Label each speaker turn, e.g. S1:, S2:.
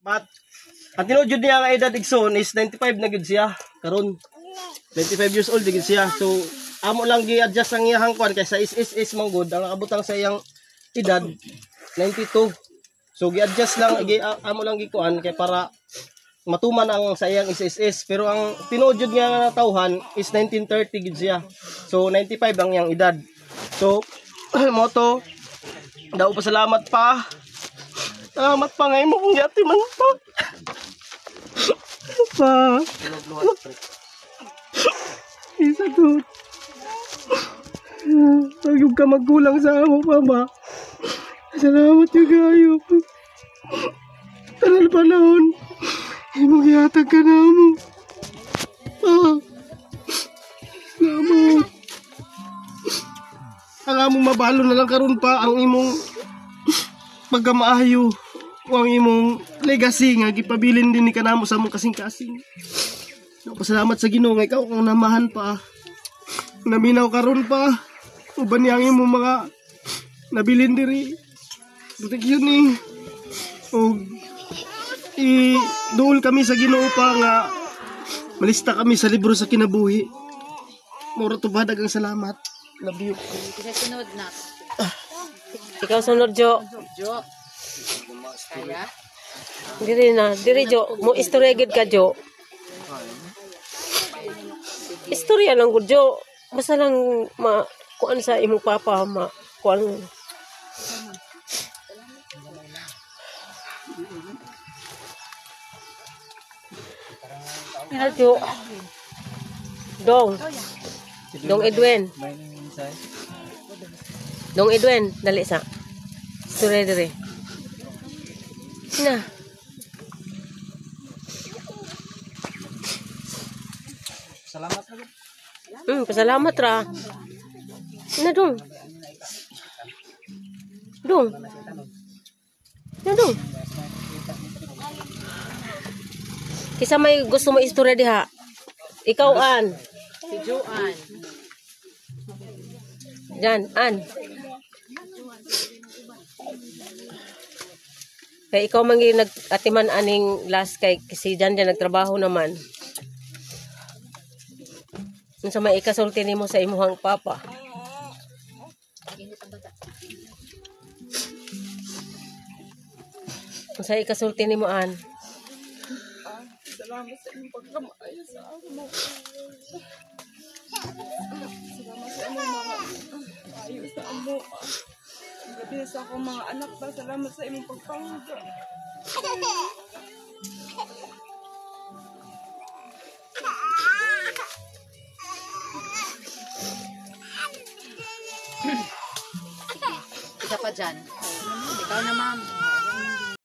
S1: But ang tinuod jud niya nga edad igsoon is 95 na gid siya karon. 25 years old gid siya. So amo lang gi-adjust ang iyang kwan kaysa is manggod ang abutang sa iyang edad 92. So gi-adjust lang amo lang gikuan kay para matuman ang sa iyang is. Pero ang tinuod jud nga tawhan is 1930 gid siya. So 95 ang iyang edad. So moto daw pa salamat pa. Salamat pa ngay mo kung yati man pa. Pa. Isa to. Huwag ka magkulang sa amo pa ba. Salamat yung gayo. Tagal panahon. Imong yatag ka na mo. Pa. Salamat. Ang among mabalo na lang karon pa ang imong pagkamaayo o ang imong legacy nga gipabilin din ni kanamo sa among kasing-kasing. Pasalamat sa Ginoo nga ikaw ang namahan pa. Naminaw karon pa. Uban yang imong mga nabilin diri. Proteksyon ni. O i-duol kami sa Ginoo pa nga malista kami sa libro sa kinabuhi. Mura to ba dagang salamat. Love you.
S2: Sunod na.
S3: Ikaw sunod, Jo.
S2: Jo. Kaya?
S3: Diri na. Diri, Jo. Mo istorya gid ka, Jo. Istorya lang gud, Jo. Basta lang kuan sa imong papa, kuan. Ina, Jo. Dong Edwin. Dong Edwin, dali sa. Istorya diri. Na.
S1: Salamat na.
S3: Pasalamat ra. Na dong. Dong. Na dong. Kisa may gusto mo istorya diha. Ikaw an.
S2: Si Joan.
S3: Jan, an. Kay ikaw man gyud nag-atiman aning last kay si Jan nagtrabaho naman. Unsa may ikasulti nimo sa imuhang papa? Unsa ikasulti nimo an?
S4: Salamat sa imong pagkamaayo sa amo. Salamat sa imong mga ayo sa amo. Gabi sa akong mga anak ba, salamat sa imong pagpangga.
S2: Isa pa dyan. Ikaw na, ma'am.